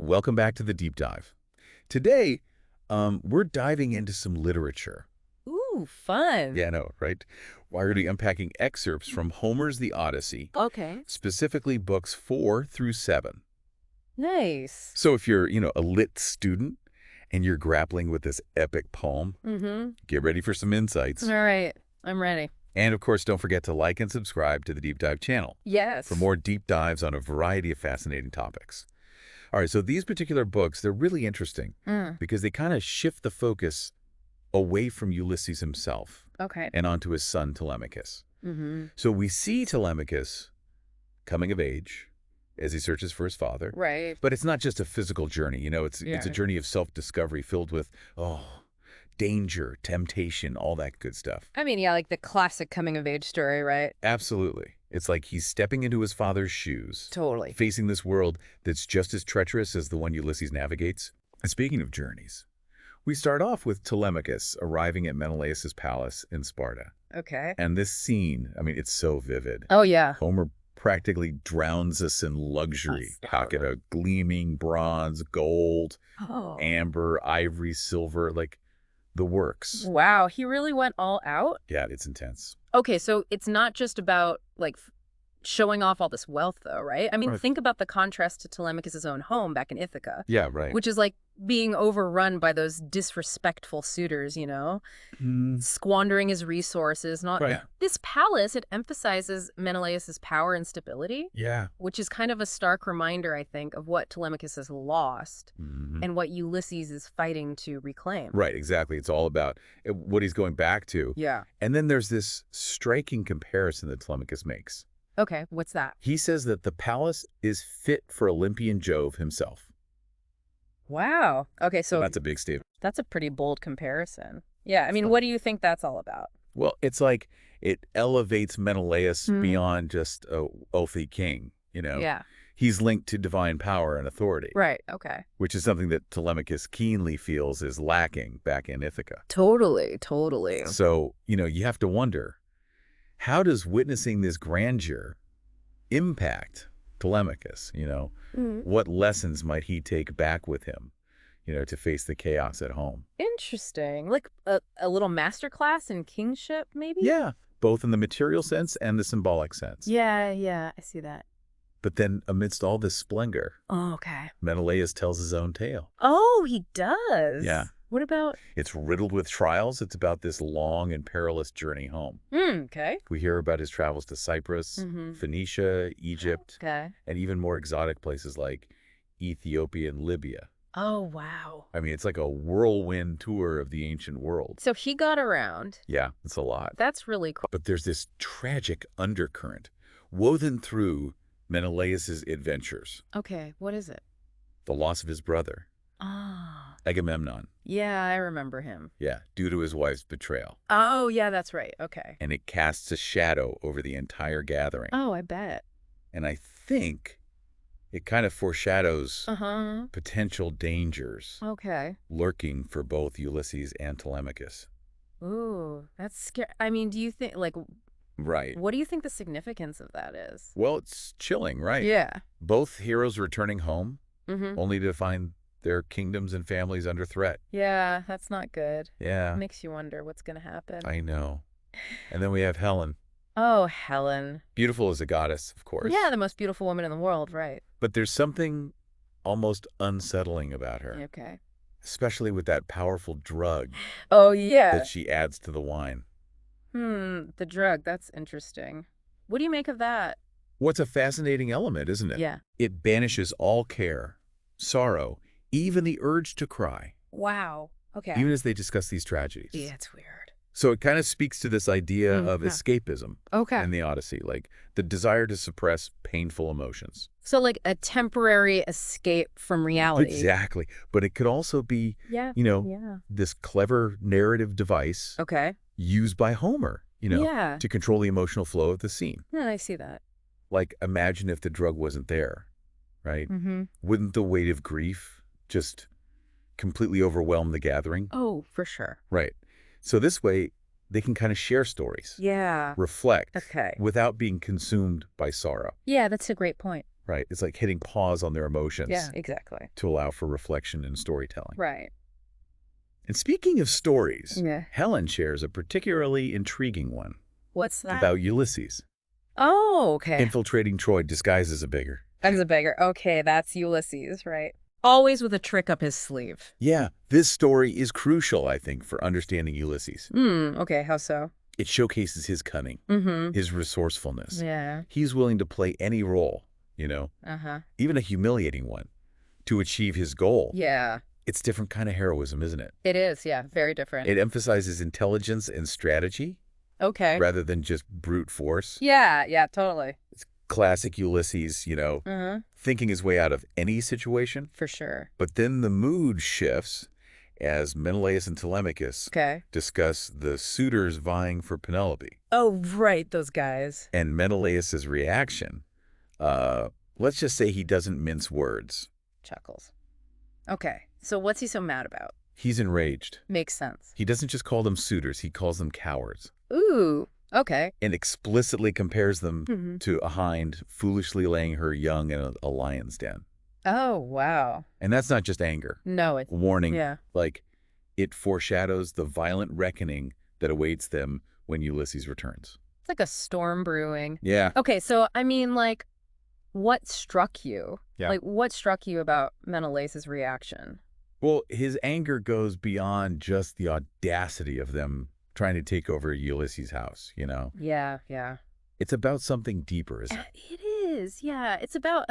welcome back to the Deep Dive. Today, we're diving into some literature. Ooh, fun. Yeah, I know, right? We're going to be unpacking excerpts from Homer's The Odyssey, Okay. specifically books 4 through 7. Nice. So if you're, a lit student and you're grappling with this epic poem, get ready for some insights. All right. I'm ready. And of course, don't forget to like and subscribe to the Deep Dive channel Yes. for more deep dives on a variety of fascinating topics. All right, so these particular books, they're really interesting because they kind of shift the focus away from Ulysses himself Okay. and onto his son Telemachus. So we see Telemachus coming of age as he searches for his father. Right. But it's not just a physical journey, it's a journey of self-discovery filled with, danger, temptation, all that good stuff. I mean, yeah, like the classic coming-of-age story, right? Absolutely. It's like he's stepping into his father's shoes. Totally. Facing this world that's just as treacherous as the one Ulysses navigates. And speaking of journeys, we start off with Telemachus arriving at Menelaus' palace in Sparta. Okay. And this scene, it's so vivid. Oh, yeah. Homer practically drowns us in luxury. Pocket of gleaming bronze, gold, amber, ivory, silver, like the works. Wow. He really went all out? Yeah, it's intense. Okay, so it's not just about, like, showing off all this wealth, though, right? I mean, Right. Think about the contrast to Telemachus' own home back in Ithaca. Yeah, right. Which is like being overrun by those disrespectful suitors, squandering his resources. Right. This palace, it emphasizes Menelaus' power and stability, Yeah. which is kind of a stark reminder, I think, of what Telemachus has lost and what Ulysses is fighting to reclaim. Right, exactly. It's all about what he's going back to. Yeah. And then there's this striking comparison that Telemachus makes. Okay, what's that? He says that the palace is fit for Olympian Jove himself. Wow. Okay, so That's a big statement. that's a pretty bold comparison. Yeah, I mean, what do you think that's all about? Well, it's like it elevates Menelaus beyond just a wealthy king, Yeah. He's linked to divine power and authority. Right, okay. Which is something that Telemachus keenly feels is lacking back in Ithaca. Totally. So, you have to wonder, how does witnessing this grandeur impact Telemachus? What lessons might he take back with him, to face the chaos at home? Interesting. Like a little masterclass in kingship, maybe? Yeah, both in the material sense and the symbolic sense. Yeah, I see that. But then amidst all this splendor, Oh, okay. Menelaus tells his own tale. Oh, he does? Yeah. What about? It's riddled with trials. It's about this long and perilous journey home. Okay. We hear about his travels to Cyprus, Phoenicia, Egypt, Okay. and even more exotic places like Ethiopia and Libya. Oh, wow. It's like a whirlwind tour of the ancient world. So he got around. Yeah, it's a lot. That's really cool. But there's this tragic undercurrent woven through Menelaus' adventures. Okay, what is it? The loss of his brother, Ah. Agamemnon. Yeah, I remember him. Yeah, due to his wife's betrayal. Oh, yeah, that's right. Okay. And it casts a shadow over the entire gathering. Oh, I bet. And I think it kind of foreshadows Uh-huh. potential dangers Okay. lurking for both Ulysses and Telemachus. Ooh, that's scary. I mean, do you think, like, Right. what do you think the significance of that is? Well, it's chilling, right? Yeah. Both heroes returning home, Mm-hmm. only to find their kingdoms and families under threat. Yeah, that's not good. Yeah, Makes you wonder what's going to happen. I know. And then we have Helen. Oh, Helen. Beautiful as a goddess, of course. Yeah, the most beautiful woman in the world, right? But there's something almost unsettling about her, Okay. especially with that powerful drug Oh, yeah. that she adds to the wine. The drug. That's interesting. What do you make of that? What's a fascinating element, isn't it? Yeah. It banishes all care, sorrow, even the urge to cry, Wow. Okay. even as they discuss these tragedies. Yeah, it's weird. So it kind of speaks to this idea of Yeah. escapism Okay. in the Odyssey, like the desire to suppress painful emotions. So like a temporary escape from reality. Exactly. But it could also be, Yeah. Yeah. this clever narrative device Okay. used by Homer, Yeah. to control the emotional flow of the scene. Yeah, I see that. Like, imagine if the drug wasn't there, right? Mm-hmm. Wouldn't the weight of grief just completely overwhelm the gathering? Oh, for sure. Right. So this way, they can kind of share stories, Yeah. reflect, Okay. without being consumed by sorrow. Yeah, that's a great point. Right. It's like hitting pause on their emotions. Yeah, exactly. To allow for reflection and storytelling. Right. And speaking of stories, Yeah. Helen shares a particularly intriguing one. What's that? About Ulysses. Oh, okay. Infiltrating Troy disguised as a beggar. As a beggar. Okay, that's Ulysses, right? Always with a trick up his sleeve. Yeah, this story is crucial, I think, for understanding Ulysses. Okay, how so? It showcases his cunning, his resourcefulness. Yeah. He's willing to play any role, even a humiliating one, to achieve his goal. Yeah. It's a different kind of heroism, isn't it? It is, yeah, very different. It emphasizes intelligence and strategy. Okay. Rather than just brute force. Yeah, totally. It's classic Ulysses, thinking his way out of any situation. For sure. But then the mood shifts as Menelaus and Telemachus discuss the suitors vying for Penelope. Oh, right, those guys. And Menelaus' reaction, let's just say he doesn't mince words. Chuckles. Okay, so what's he so mad about? He's enraged. Makes sense. He doesn't just call them suitors, he calls them cowards. Ooh, okay. And explicitly compares them to a hind foolishly laying her young in a lion's den. Oh, wow. And that's not just anger. No, it's... Warning. Yeah. Like, it foreshadows the violent reckoning that awaits them when Ulysses returns. It's like a storm brewing. Yeah. Okay, so, I mean, like, what struck you? Yeah. Like, what struck you about Menelaus' reaction? Well, his anger goes beyond just the audacity of them trying to take over Ulysses' house, Yeah. It's about something deeper, isn't it? It is, yeah. It's about,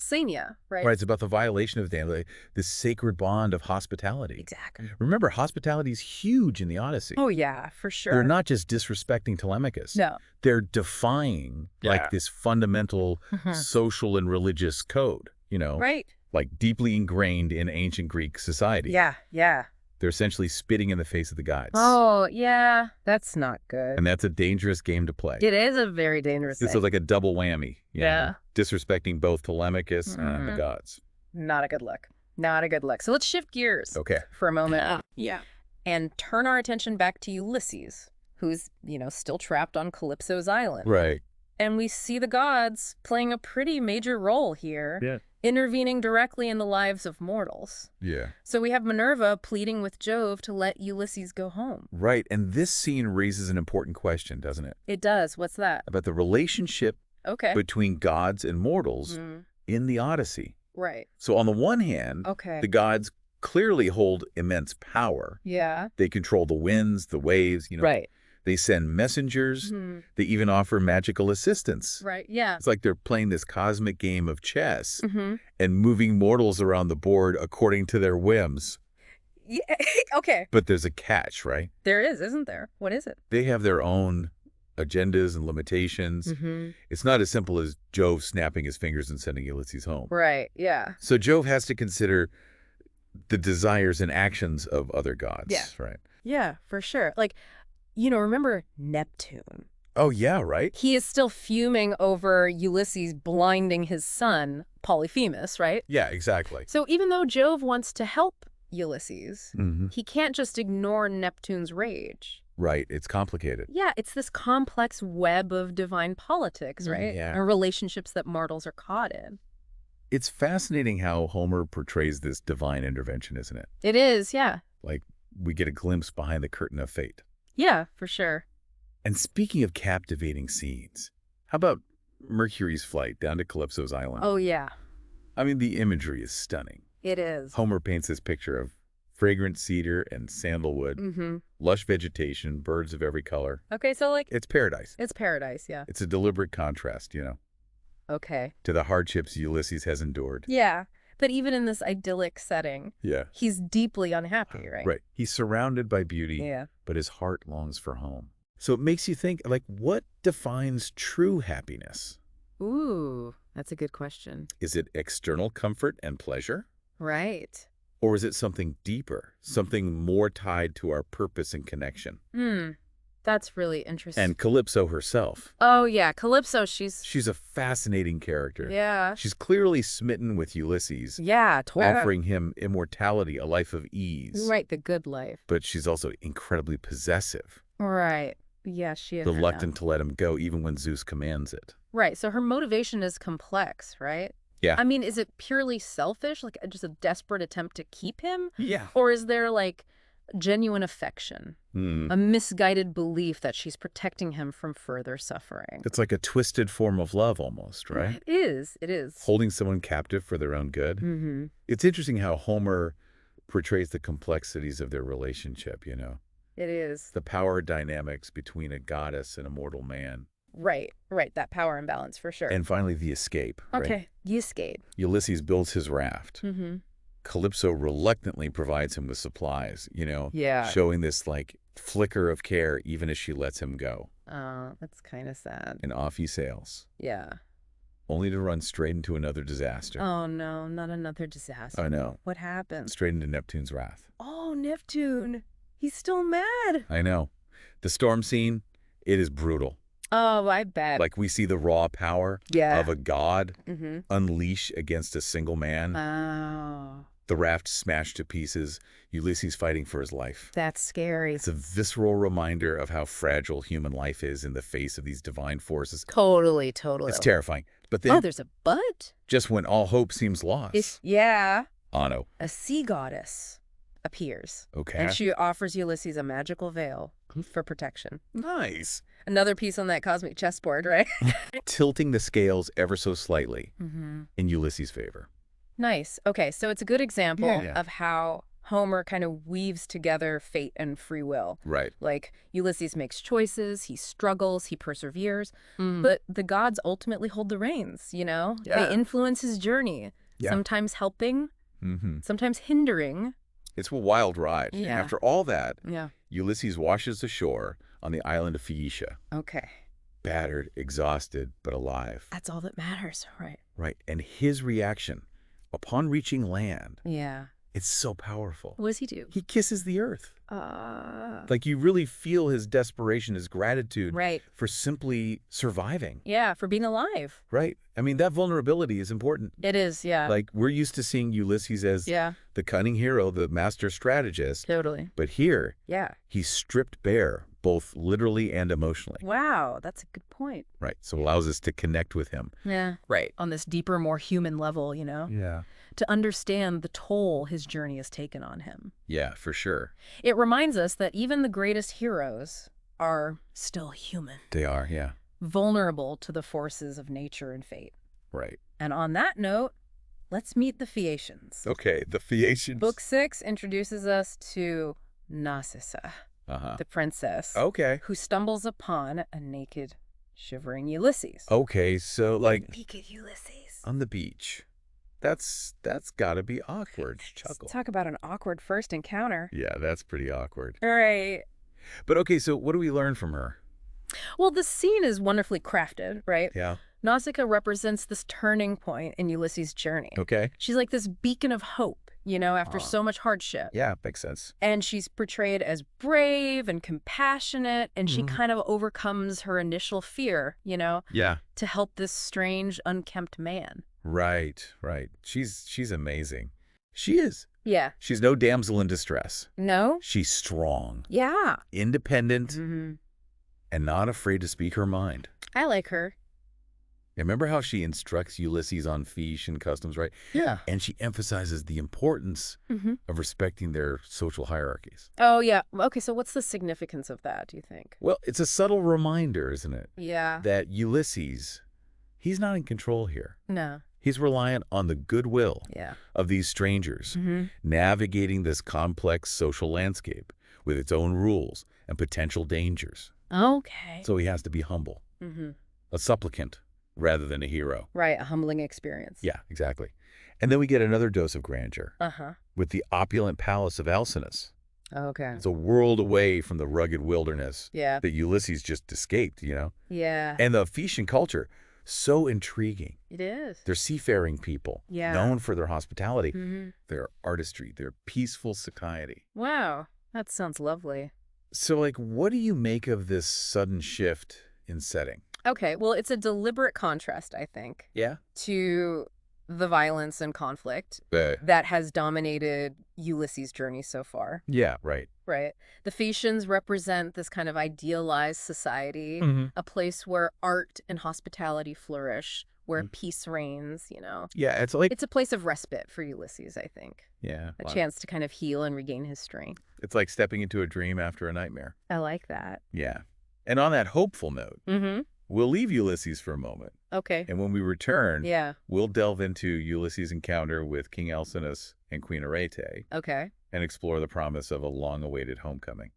Xenia, right? Right, it's about the violation of this sacred bond of hospitality. Exactly. Remember, hospitality is huge in the Odyssey. Oh, yeah, for sure. They're not just disrespecting Telemachus. No. They're defying, like, this fundamental social and religious code, Right. Like, deeply ingrained in ancient Greek society. Yeah. They're essentially spitting in the face of the gods. Oh, yeah. That's not good. And that's a dangerous game to play. It is a very dangerous This thing. is like a double whammy. Yeah. Disrespecting both Telemachus and the gods. Not a good look. Not a good look. So let's shift gears for a moment. Yeah. And turn our attention back to Ulysses, who's, still trapped on Calypso's island. Right. And we see the gods playing a pretty major role here. Yeah. Intervening directly in the lives of mortals. Yeah. So we have Minerva pleading with Jove to let Ulysses go home. Right. And this scene raises an important question, doesn't it? It does. What's that? About the relationship between gods and mortals in the Odyssey. Right. So on the one hand, the gods clearly hold immense power. Yeah. They control the winds, the waves, Right. They send messengers. They even offer magical assistance. Right, yeah. It's like they're playing this cosmic game of chess and moving mortals around the board according to their whims. Yeah. Okay. But there's a catch, right? There is, isn't there? What is it? They have their own agendas and limitations. It's not as simple as Jove snapping his fingers and sending Ulysses home. Right, yeah. So Jove has to consider the desires and actions of other gods, right? Yeah, for sure. Like, remember Neptune? Oh, yeah, right? He is still fuming over Ulysses blinding his son, Polyphemus, right? Yeah, exactly. So even though Jove wants to help Ulysses, he can't just ignore Neptune's rage. Right, it's complicated. Yeah, it's this complex web of divine politics, right? Yeah. And relationships that mortals are caught in. It's fascinating how Homer portrays this divine intervention, isn't it? It is, yeah. Like, we get a glimpse behind the curtain of fate. Yeah, for sure. And speaking of captivating scenes, how about Mercury's flight down to Calypso's island? Oh, yeah. I mean, the imagery is stunning. It is. Homer paints this picture of fragrant cedar and sandalwood, lush vegetation, birds of every color. Okay, so like... It's paradise. It's paradise, yeah. It's a deliberate contrast, Okay. to the hardships Ulysses has endured. Yeah, but even in this idyllic setting, he's deeply unhappy, right? Right. He's surrounded by beauty, but his heart longs for home. So it makes you think, like, what defines true happiness? Ooh, that's a good question. Is it external comfort and pleasure? Right. Or is it something deeper, something more tied to our purpose and connection? That's really interesting. And Calypso herself. Oh, yeah. Calypso, she's a fascinating character. Yeah. She's clearly smitten with Ulysses. Yeah, totally. Offering him immortality, a life of ease. Right, the good life. But she's also incredibly possessive. Right. Yeah, she is. Reluctant to let him go even when Zeus commands it. Right. So her motivation is complex, right? Yeah. I mean, is it purely selfish, like just a desperate attempt to keep him? Yeah. Or is there like genuine affection, a misguided belief that she's protecting him from further suffering? It's like a twisted form of love almost, right? It is. It is. Holding someone captive for their own good. Mm-hmm. It's interesting how Homer portrays the complexities of their relationship, you know? It is. The power dynamics between a goddess and a mortal man. Right. Right. That power imbalance for sure. And finally, the escape, right? Okay. You escape. Ulysses builds his raft. Mm-hmm. Calypso reluctantly provides him with supplies, you know? Yeah. Showing this, like, flicker of care even as she lets him go. That's kind of sad. And off he sails. Yeah. Only to run straight into another disaster. Oh, no. Not another disaster. I know. What happened? Straight into Neptune's wrath. Oh, Neptune. He's still mad. I know. The storm scene, it is brutal. Oh, I bet. Like we see the raw power of a god unleash against a single man. Oh. The raft smashed to pieces, Ulysses fighting for his life. That's scary. It's a visceral reminder of how fragile human life is in the face of these divine forces. Totally, totally. It's terrifying. But then, there's a but? just when all hope seems lost, Yeah. Ano. A sea goddess appears. Okay. And she offers Ulysses a magical veil for protection. Nice. Another piece on that cosmic chessboard, right? Tilting the scales ever so slightly in Ulysses' favor. Nice. Okay, so it's a good example Yeah. of how Homer kind of weaves together fate and free will. Right. Like, Ulysses makes choices, he struggles, he perseveres, but the gods ultimately hold the reins, you know? Yeah. They influence his journey, sometimes helping, sometimes hindering. It's a wild ride. Yeah. After all that, Yeah. Ulysses washes ashore on the island of Phaecia. Okay. Battered, exhausted, but alive. That's all that matters, right? Right. And his reaction upon reaching land, Yeah. it's so powerful. What does he do? He kisses the earth. Like you really feel his desperation, his gratitude Right. for simply surviving. Yeah, for being alive. Right. I mean, that vulnerability is important. It is, yeah. Like we're used to seeing Ulysses as the cunning hero, the master strategist. Totally. But here, Yeah. he's stripped bare, both literally and emotionally. Wow, that's a good point. Right. So it allows us to connect with him. Yeah. Right. On this deeper, more human level, you know? Yeah. To understand the toll his journey has taken on him. Yeah, for sure. It reminds us that even the greatest heroes are still human, They are, yeah. vulnerable to the forces of nature and fate. Right. And on that note, let's meet the Phaeacians. Okay, the Phaeacians. Book 6 introduces us to Nausicaa, the princess, Okay. who stumbles upon a naked, shivering Ulysses. Okay, so like Naked Ulysses. on the beach. That's gotta be awkward. Chuckle. Let's talk about an awkward first encounter. Yeah, that's pretty awkward. All right. But okay, so what do we learn from her? Well, the scene is wonderfully crafted, right? Yeah. Nausicaa represents this turning point in Ulysses' journey. Okay. She's like this beacon of hope, you know, after so much hardship. Yeah, makes sense. And she's portrayed as brave and compassionate, and she kind of overcomes her initial fear, you know, Yeah. to help this strange, unkempt man. Right, right. She's amazing. She is. Yeah. She's no damsel in distress. No? She's strong, Yeah. independent, and not afraid to speak her mind. I like her. Remember how she instructs Ulysses on Phaeacian customs, right? Yeah. And she emphasizes the importance of respecting their social hierarchies. Oh, yeah. Okay, so what's the significance of that, do you think? Well, it's a subtle reminder, isn't it? Yeah. That Ulysses, he's not in control here. No. He's reliant on the goodwill Yeah. of these strangers, navigating this complex social landscape with its own rules and potential dangers. Okay. So he has to be humble, a supplicant rather than a hero. Right, a humbling experience. Yeah, exactly. And then we get another dose of grandeur Uh-huh. with the opulent palace of Alcinous. Okay. It's a world away from the rugged wilderness Yeah. that Ulysses just escaped, you know? Yeah. And the Phaeacian culture, so intriguing. It is. They're seafaring people, Yeah. known for their hospitality, Mm-hmm. their artistry, their peaceful satiety. Wow, that sounds lovely. So, like, what do you make of this sudden shift in setting? Okay, well, it's a deliberate contrast, I think, Yeah? to the violence and conflict that has dominated Ulysses' journey so far. Yeah, right. Right. The Phaeacians represent this kind of idealized society, a place where art and hospitality flourish, where peace reigns, you know. Yeah, it's like... It's a place of respite for Ulysses, I think. Yeah. A chance to kind of heal and regain his strength. It's like stepping into a dream after a nightmare. I like that. Yeah. And on that hopeful note, we'll leave Ulysses for a moment. Okay. And when we return, yeah, we'll delve into Ulysses' encounter with King Alkinoos and Queen Arete. Okay. And explore the promise of a long-awaited homecoming.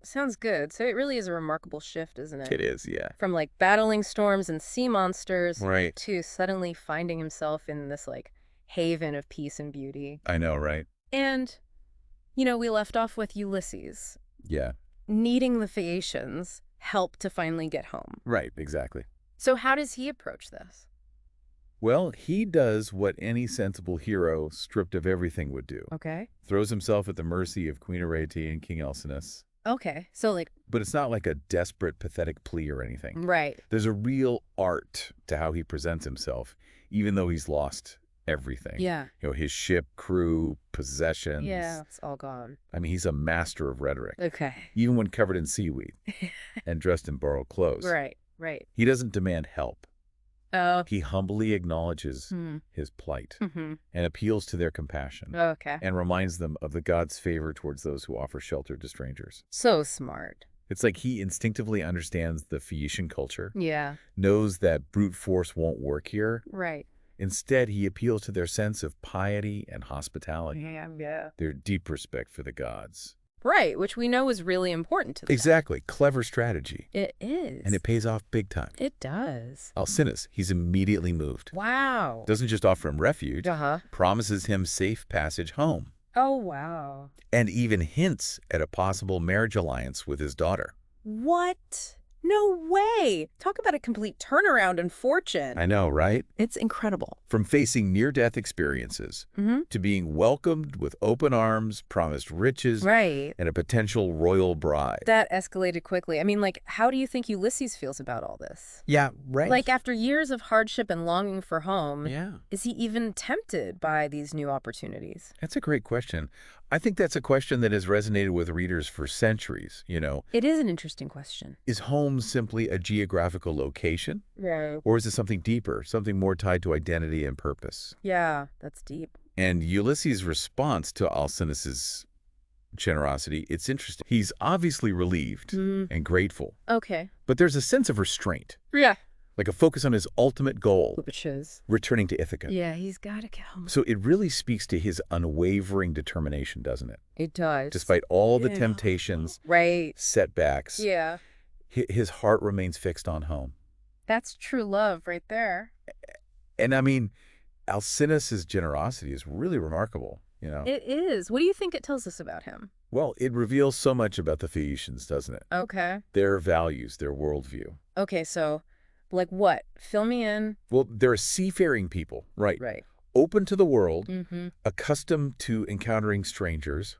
Sounds good. So it really is a remarkable shift, isn't it? It is, yeah. From like battling storms and sea monsters right. to suddenly finding himself in this like haven of peace and beauty. I know, right? And, you know, we left off with Ulysses. Yeah. Needing the Phaeacians help to finally get home. Right, exactly. So how does he approach this? Well, he does what any sensible hero stripped of everything would do. Okay. Throws himself at the mercy of Queen Arete and King Alkinoos. Okay. So like... But it's not like a desperate, pathetic plea or anything. Right. There's a real art to how he presents himself, even though he's lost everything. Yeah. You know, his ship, crew, possessions. Yeah, it's all gone. I mean, he's a master of rhetoric. Okay. Even when covered in seaweed and dressed in borrowed clothes. Right, right. He doesn't demand help. Oh. He humbly acknowledges his plight and appeals to their compassion. Okay. And reminds them of the god's favor towards those who offer shelter to strangers. So smart. It's like he instinctively understands the Phaeacian culture. Yeah. Knows that brute force won't work here. Right. Instead, he appeals to their sense of piety and hospitality. Yeah. Their deep respect for the gods. Right, which we know is really important to them. Exactly. Clever strategy. It is. And it pays off big time. It does. Alkinoos, he's immediately moved. Wow. Doesn't just offer him refuge. Uh-huh. Promises him safe passage home. Oh, wow. And even hints at a possible marriage alliance with his daughter. What? No way. Talk about a complete turnaround in fortune. I know, right? It's incredible. From facing near-death experiences to being welcomed with open arms, promised riches, right, and a potential royal bride. That escalated quickly. I mean, like, how do you think Ulysses feels about all this? Yeah, right. Like, after years of hardship and longing for home, yeah. Is he even tempted by these new opportunities? That's a great question. I think that's a question that has resonated with readers for centuries, you know. It is an interesting question. Is home simply a geographical location? Right. Or is it something deeper, something more tied to identity and purpose? Yeah, that's deep. And Ulysses' response to Alkinoos' generosity, it's interesting. He's obviously relieved and grateful. Okay. But there's a sense of restraint. Yeah. Like a focus on his ultimate goal, Which is? returning to Ithaca. Yeah, he's got to get home. So it really speaks to his unwavering determination, doesn't it? It does. Despite all the temptations, right, setbacks, yeah, his heart remains fixed on home. That's true love right there. And I mean, Alkinoos' generosity is really remarkable, you know? It is. What do you think it tells us about him? Well, it reveals so much about the Phaeacians, doesn't it? Okay. Their values, their worldview. Okay, so, like what? Fill me in. Well, they're a seafaring people, right? Right. Open to the world, accustomed to encountering strangers.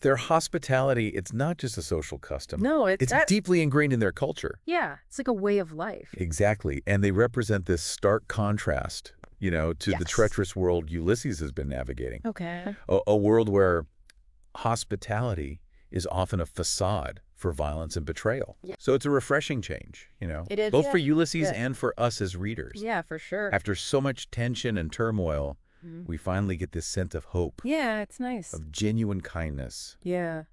Their hospitality, it's not just a social custom. No, it's deeply ingrained in their culture. Yeah, it's like a way of life. Exactly. And they represent this stark contrast, you know, to the treacherous world Ulysses has been navigating. Okay. A world where hospitality is often a facade for violence and betrayal. Yeah. So it's a refreshing change, you know, it is, both for Ulysses and for us as readers. Yeah, for sure. After so much tension and turmoil, we finally get this sense of hope. Yeah, it's nice. Of genuine kindness. Yeah.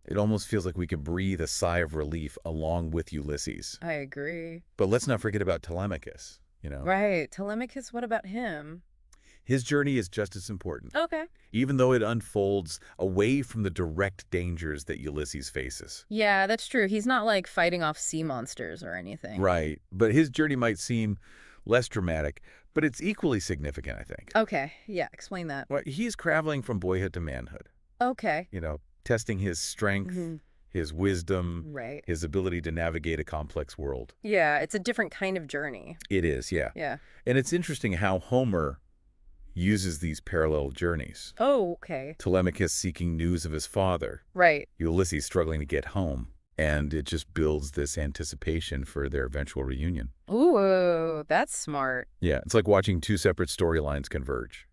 It almost feels like we can breathe a sigh of relief along with Ulysses. I agree. But let's not forget about Telemachus, you know. Right. Telemachus, what about him? His journey is just as important. Okay. Even though it unfolds away from the direct dangers that Ulysses faces. Yeah, that's true. He's not like fighting off sea monsters or anything. Right. But his journey might seem less dramatic, but it's equally significant, I think. Okay. Yeah, explain that. Well, he's traveling from boyhood to manhood. Okay. You know, testing his strength, his wisdom, his ability to navigate a complex world. Yeah, it's a different kind of journey. It is, yeah. Yeah. And it's interesting how Homer uses these parallel journeys. Oh, okay. Telemachus seeking news of his father. Right. Ulysses struggling to get home. And it just builds this anticipation for their eventual reunion. Ooh, that's smart. Yeah, it's like watching two separate storylines converge,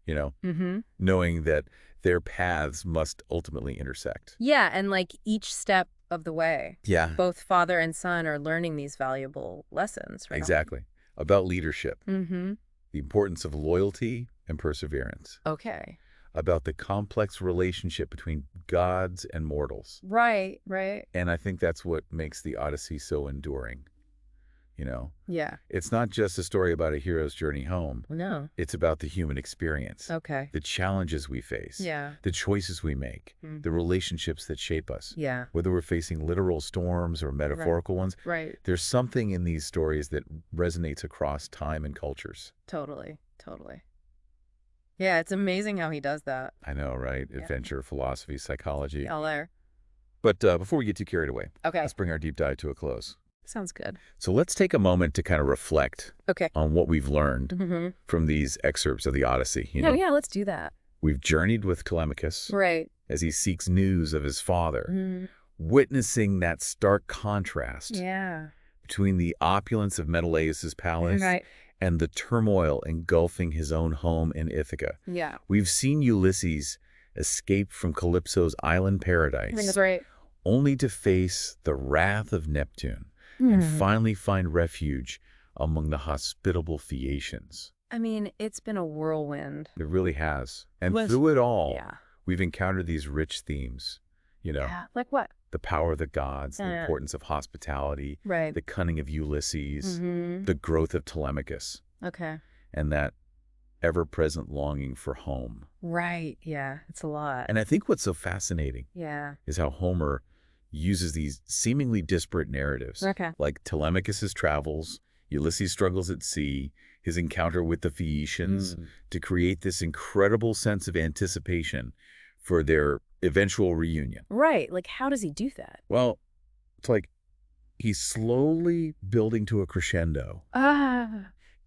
knowing that their paths must ultimately intersect. Yeah, and like each step of the way. Yeah, Both father and son are learning these valuable lessons, right? exactly. About leadership, Mm-hmm. the importance of loyalty and perseverance, Okay. about the complex relationship between gods and mortals. Right, right. And I think that's what makes the Odyssey so enduring. Yeah. It's not just a story about a hero's journey home. No. It's about the human experience, Okay. the challenges we face, Yeah. the choices we make, the relationships that shape us. Yeah. Whether we're facing literal storms or metaphorical ones, Right. there's something in these stories that resonates across time and cultures. Totally. Totally. Yeah, it's amazing how he does that. I know, right? Yeah. Adventure, philosophy, psychology. All there. But before we get too carried away, Okay. let's bring our deep dive to a close. Sounds good. So let's take a moment to kind of reflect Okay. on what we've learned Mm-hmm. from these excerpts of the Odyssey. Yeah, let's do that. We've journeyed with Telemachus Right. as he seeks news of his father, Mm. witnessing that stark contrast Yeah. between the opulence of Menelaus' palace Right. and the turmoil engulfing his own home in Ithaca. Yeah. We've seen Ulysses escape from Calypso's island I think paradise, that's right. only to face the wrath of Neptune and finally find refuge among the hospitable Phaeacians. I mean, it's been a whirlwind. It really has. And Was- through it all, Yeah. we've encountered these rich themes, Yeah. Like what? the power of the gods, the Yeah. importance of hospitality, Right. the cunning of Ulysses, Mm-hmm. the growth of Telemachus, Okay. and that ever-present longing for home. Right. Yeah. It's a lot. And I think what's so fascinating Yeah. is how Homer uses these seemingly disparate narratives, Okay. like Telemachus' travels, Ulysses' struggles at sea, his encounter with the Phaeacians, to create this incredible sense of anticipation for their eventual reunion. Right. Like, how does he do that? Well, it's like he's slowly building to a crescendo,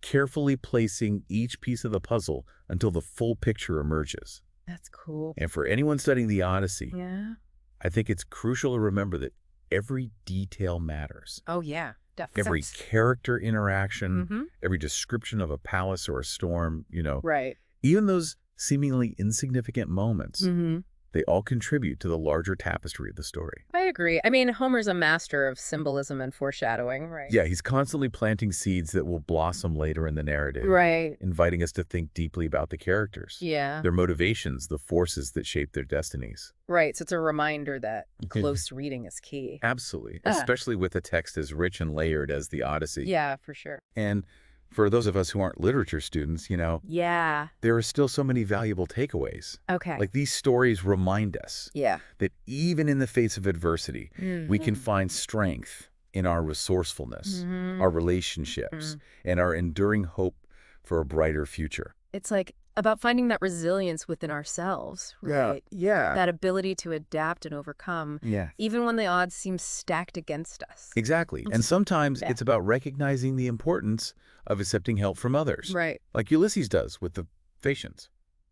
carefully placing each piece of the puzzle until the full picture emerges. That's cool. And for anyone studying the Odyssey, Yeah. I think it's crucial to remember that every detail matters. Oh, yeah. Definitely. Every character interaction, Mm-hmm. every description of a palace or a storm, Right. even those seemingly insignificant moments, Mm-hmm. they all contribute to the larger tapestry of the story. I agree. I mean, Homer's a master of symbolism and foreshadowing, right? Yeah, he's constantly planting seeds that will blossom later in the narrative, Right. inviting us to think deeply about the characters, Yeah. their motivations, the forces that shape their destinies. Right. So it's a reminder that close reading is key. Absolutely, Ah. especially with a text as rich and layered as the Odyssey. Yeah, for sure. And for those of us who aren't literature students, Yeah. there are still so many valuable takeaways. Okay. Like these stories remind us Yeah. that even in the face of adversity, we can Mhm. find strength in our resourcefulness, Mhm. our relationships, and our enduring hope for a brighter future. It's like about finding that resilience within ourselves, right? Yeah. That ability to adapt and overcome, Yeah. even when the odds seem stacked against us. Exactly. And sometimes Yeah. it's about recognizing the importance of accepting help from others, Right. like Ulysses does with the Phaeacians.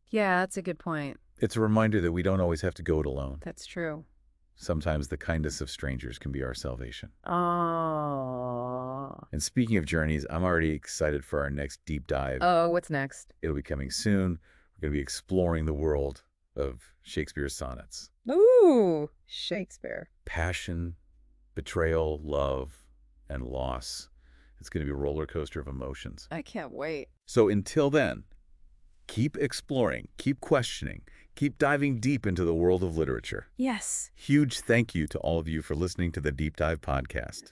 Yeah, that's a good point. It's a reminder that we don't always have to go it alone. That's true. Sometimes the kindness of strangers can be our salvation. Oh. And speaking of journeys, I'm already excited for our next deep dive. Oh, what's next? It'll be coming soon. We're going to be exploring the world of Shakespeare's sonnets. Ooh, Shakespeare. Passion, betrayal, love, and loss. It's going to be a roller coaster of emotions. I can't wait. So until then, keep exploring, keep questioning, keep diving deep into the world of literature. Yes. Huge thank you to all of you for listening to the Deep Dive Podcast.